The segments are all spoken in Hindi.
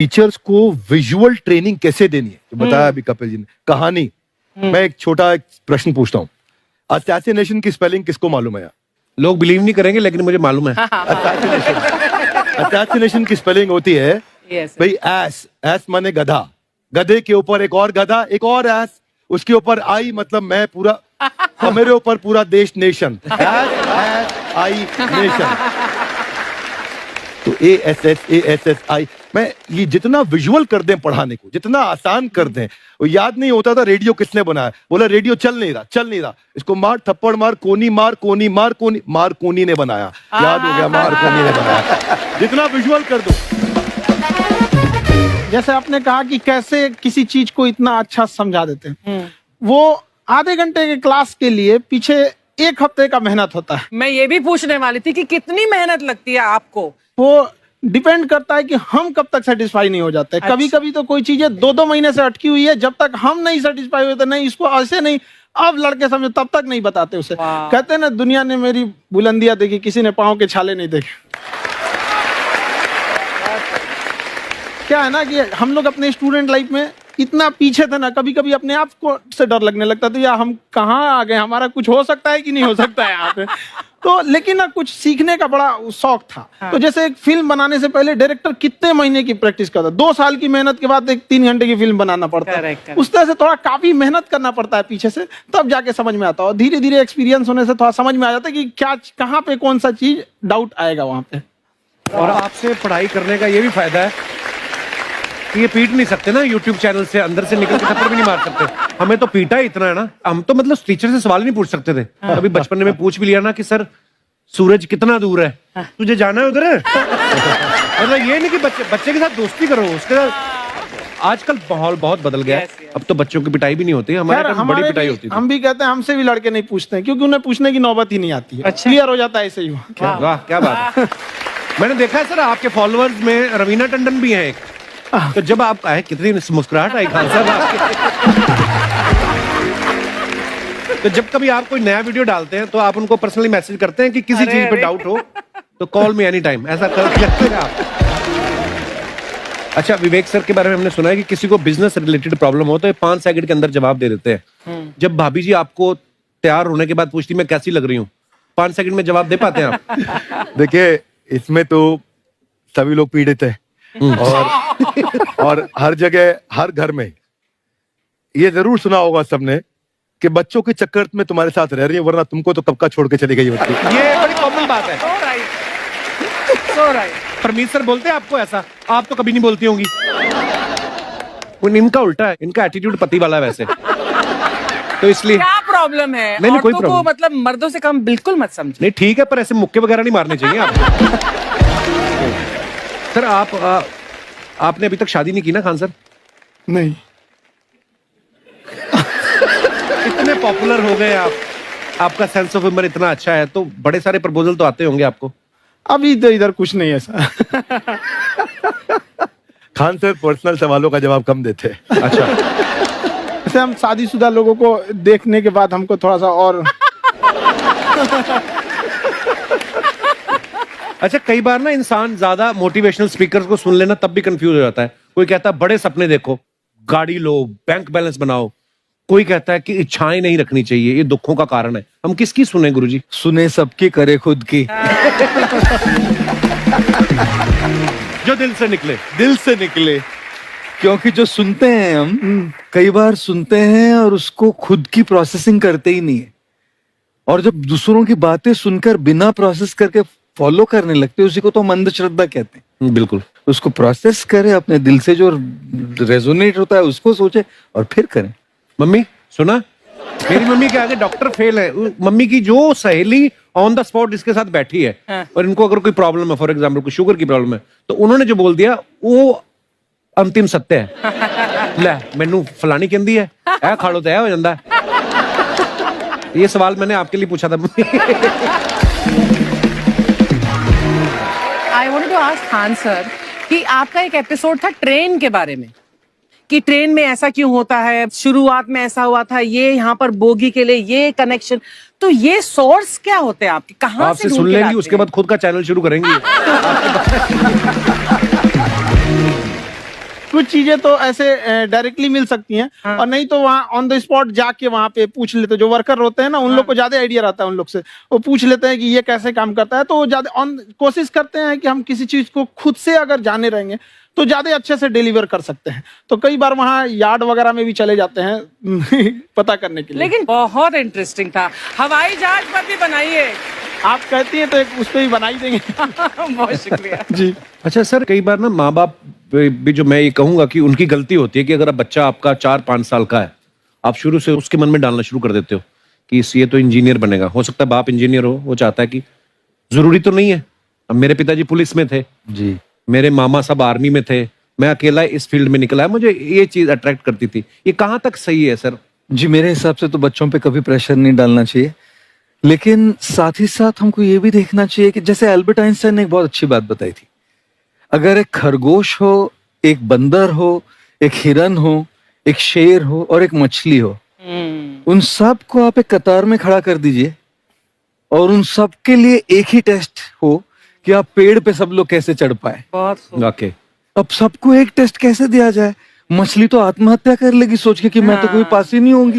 टीचर्स को विजुअल ट्रेनिंग कैसे देनी है, जो बताया अभी कपिल जी ने, कहानी। मैं एक छोटा प्रश्न पूछता हूँ, असैसिनेशन की स्पेलिंग किसको मालूम है? लोग बिलीव नहीं करेंगे लेकिन मुझे मालूम है। असैसिनेशन की स्पेलिंग होती है भाई एस माने गधा, गधे के ऊपर एक और गधा, एक और एस, उसके ऊपर आई मतलब मैं पूरा, और मेरे ऊपर पूरा देश नेशन, एस आई नेशन। तो ASSASSI मैं ये जितना विजुअल कर दें पढ़ाने को, जितना आसान कर दें। वो याद नहीं होता था रेडियो किसने बनाया, बोला रेडियो चल नहीं रहा, इसको मार थप्पड़ मार, कोनी मार, कोनी मार, कोनी मार, कोनी ने बनाया, याद हो गया, मार कोनी ने बनाया। जितना विजुअल कर दो। जैसे आपने कहा कि कैसे किसी चीज को इतना अच्छा समझा देते हैं, वो आधे घंटे के क्लास के लिए पीछे एक हफ्ते का मेहनत होता है। मैं ये भी पूछने वाली थी कि कितनी मेहनत लगती है आपको। वो डिपेंड करता है कि हम कब तक सेटिस्फाई नहीं हो जाते। अच्छा। कभी कभी तो कोई चीजें 2-2 महीने से अटकी हुई है, जब तक हम नहीं सेटिस्फाई होते, नहीं इसको ऐसे नहीं, अब लड़के समझो, तब तक नहीं बताते उसे। कहते हैं ना, दुनिया ने मेरी बुलंदियां देखी, किसी ने पाँव के छाले नहीं देखे। क्या है ना कि हम लोग अपने स्टूडेंट लाइफ में इतना पीछे थे ना, कभी कभी अपने आप को से डर लगने लगता था, या हम कहाँ आ गए, हमारा कुछ हो सकता है कि नहीं हो सकता है यहाँ पे। तो लेकिन ना कुछ सीखने का बड़ा शौक था। हाँ। तो जैसे एक फिल्म बनाने से पहले डायरेक्टर कितने महीने की प्रैक्टिस करता है, 2 साल की मेहनत के बाद एक 3 घंटे की फिल्म बनाना पड़ता है। उस तरह से थोड़ा काफी मेहनत करना पड़ता है पीछे से, तब जाके समझ में आता है। और धीरे धीरे एक्सपीरियंस होने से थोड़ा समझ में आ जाता है कि क्या, कहाँ पे कौन सा चीज डाउट आएगा वहां पे। और आपसे पढ़ाई करने का ये भी फायदा है कि ये पीट नहीं सकते ना YouTube चैनल से, अंदर से निकल के थप्पड़ भी नहीं मार सकते। हमें तो पीटा ही इतना है ना, हम तो मतलब टीचर से सवाल नहीं पूछ सकते थे। अभी बचपन में पूछ भी लिया ना कि सर सूरज कितना दूर है, तुझे जाना है उधर है। मतलब ये नहीं कि बच्चे के साथ दोस्ती करो, उसके साथ। आजकल माहौल बहुत बदल गया है, अब तो बच्चों की पिटाई भी नहीं होती, हमारे टाइम बड़ी पिटाई होती थी। हम भी कहते हैं, हमसे भी लड़के नहीं पूछते हैं, क्योंकि उन्हें पूछने की नौबत ही नहीं आती है। क्लियर हो जाता है ऐसे ही। वाह क्या बात है। मैंने देखा है सर आपके फॉलोअर्स में रवीना टंडन भी है एक। तो जब आप आए, कितनी मुस्कुराहट आई खान साहब आपके। तो जब कभी आप कोई नया वीडियो डालते हैं तो आप उनको पर्सनली मैसेज करते हैं कि किसी चीज पे डाउट हो तो कॉल मी एनी टाइम, ऐसा करते हैं आप? अच्छा, विवेक सर के बारे में हमने सुना है कि किसी को बिजनेस रिलेटेड प्रॉब्लम हो तो 5 सेकंड के अंदर जवाब दे देते हैं। जब भाभी जी आपको तैयार होने के बाद पूछती मैं कैसी लग रही हूँ, 5 सेकंड में जवाब दे पाते हैं आप? देखिए, इसमें तो सभी लोग पीड़ित है, और हर जगह, हर घर में ये जरूर सुना होगा सबने कि बच्चों के चक्कर में तुम्हारे साथ रह रही है, वरना तुमको तो कब का छोड़ के चली गई होती। ये बड़ी कॉमन बात है। So right. परमीत सर बोलते हैं आपको ऐसा? आप तो कभी नहीं बोलती होंगी। इनका उल्टा है, इनका एटीट्यूड पति वाला है वैसे, तो इसलिए। क्या प्रॉब्लम है? नहीं, कोई औरतों को मतलब मर्दों से कम बिल्कुल मत समझो। नहीं ठीक है, पर ऐसे मुक्के वगैरह नहीं मारने चाहिए आपको। सर आपने अभी तक शादी नहीं की ना खान सर? नहीं। इतने पॉपुलर हो गए आप, आपका सेंस ऑफ ह्यूमर इतना अच्छा है, तो बड़े सारे प्रपोजल तो आते होंगे आपको। अभी तो इधर कुछ नहीं है सर। खान सर पर्सनल सवालों का जवाब कम देते हैं। अच्छा। जैसे हम शादीशुदा लोगों को देखने के बाद हमको थोड़ा सा और अच्छा, कई बार ना इंसान ज्यादा मोटिवेशनल स्पीकर्स को सुन लेना तब भी कंफ्यूज हो जाता है। कोई कहता है बड़े सपने देखो, गाड़ी लो, बैंक बैलेंस बनाओ। कोई कहता है कि इच्छाएं नहीं रखनी चाहिए, ये दुखों का कारण है। हम किसकी सुने गुरुजी? सुने सबकी, करे खुद की। जो दिल से निकले। दिल से निकले, क्योंकि जो सुनते हैं हम कई बार सुनते हैं और उसको खुद की प्रोसेसिंग करते ही नहीं है, और जब दूसरों की बातें सुनकर बिना प्रोसेस करके फॉलो करने लगते हैं, उसी को तो हम अंधश्रद्धा कहते हैं। बिल्कुल। उसको प्रोसेस करे, अपने दिल से जो रेजोनेट होता है उसको सोचे और फिर करें। मम्मी सुना, मेरी मम्मी के आगे डॉक्टर फेल है। मम्मी की जो सहेली ऑन द स्पॉट इसके साथ बैठी है, और इनको अगर कोई प्रॉब्लम है, फॉर एग्जाम्पल कोई शुगर की प्रॉब्लम है, तो उन्होंने जो बोल दिया वो अंतिम सत्य है। ले मैनू फलानी कहती है, ऐ खाड़ो तो ऐ हो जाता है। ये सवाल मैंने आपके लिए पूछा था mummy. I wanted to ask Khan sir कि आपका एक एपिसोड था ट्रेन के बारे में, कि ट्रेन में ऐसा क्यों होता है, शुरुआत में ऐसा हुआ था, ये यहाँ पर बोगी के लिए ये कनेक्शन, तो ये सोर्स क्या होते हैं आपके, कहाँ से आपसे सुन लेंगी, उसके बाद खुद का चैनल शुरू करेंगी। कुछ चीजें तो ऐसे डायरेक्टली मिल सकती हैं, और नहीं तो वहाँ ऑन द स्पॉट जाके वहाँ पे पूछ लेते, जो वर्कर होते हैं ना उन लोग को ज्यादा आइडिया रहता है, उन लोग से वो पूछ लेते हैं कि ये कैसे काम करता है, तो वो ज्यादा कोशिश करते हैं कि हम किसी चीज को खुद से अगर जाने रहेंगे तो ज्यादा अच्छे से डिलीवर कर सकते हैं। तो कई बार वहाँ यार्ड वगैरह में भी चले जाते हैं पता करने के लिए। लेकिन बहुत इंटरेस्टिंग था। हवाई जहाज पर भी बनाइए। आप कहती हैं तो एक उस पर भी बना ही देंगे। बहुत शुक्रिया जी। अच्छा सर, कई बार ना माँ बाप भी, जो मैं ये कहूंगा कि उनकी गलती होती है कि अगर बच्चा आपका 4-5 साल का है, आप शुरू से उसके मन में डालना शुरू कर देते हो कि ये तो इंजीनियर बनेगा। हो सकता है बाप इंजीनियर हो, वो चाहता है कि जरूरी तो नहीं है। अब मेरे पिताजी पुलिस में थे जी, मेरे मामा सब आर्मी में थे, मैं अकेला इस फील्ड में निकला है, मुझे ये चीज अट्रैक्ट करती थी। ये कहाँ तक सही है सर? जी, मेरे हिसाब से तो बच्चों पे कभी प्रेशर नहीं डालना चाहिए, लेकिन साथ ही साथ हमको ये भी देखना चाहिए कि जैसे एल्बर्ट आइंस्टाइन ने एक बहुत अच्छी बात बताई थी, अगर एक खरगोश हो, एक बंदर हो, एक हिरन हो, एक शेर हो और एक मछली हो, उन सब को आप एक कतार में खड़ा कर दीजिए और उन सब के लिए एक ही टेस्ट हो कि आप पेड़ पे सब लोग कैसे चढ़ पाए। बहुत ओके, अब सबको एक टेस्ट कैसे दिया जाए? मछली तो आत्महत्या कर लेगी सोच के कि मैं तो कोई पास ही नहीं होंगी,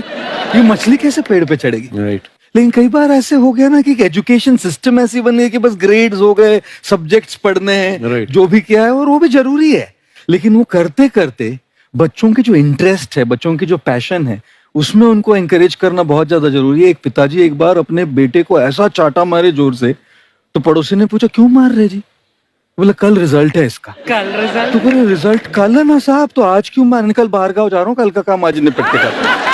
ये मछली कैसे पेड़ पे चढ़ेगी? राइट। लेकिन कई बार ऐसे हो गया ना कि एजुकेशन सिस्टम ऐसी बन गई कि बस ग्रेड्स हो गए, सब्जेक्ट्स पढ़ने हैं, Right. जो भी किया है, और वो भी जरूरी है, लेकिन वो करते करते बच्चों की जो इंटरेस्ट है, बच्चों की जो पैशन है, उसमें उनको एंकरेज करना बहुत ज्यादा जरूरी है। एक पिताजी एक बार अपने बेटे को ऐसा चाटा मारे जोर से, तो पड़ोसी ने पूछा क्यों मार रहे जी? बोला कल रिजल्ट है इसका। कल रिजल्ट? तो बोले रिजल्ट कल है ना साहब, तो आज क्यों मार? कल बाहर गाँव जा रहा हूँ, कल का काम आज निपट के करता हूं।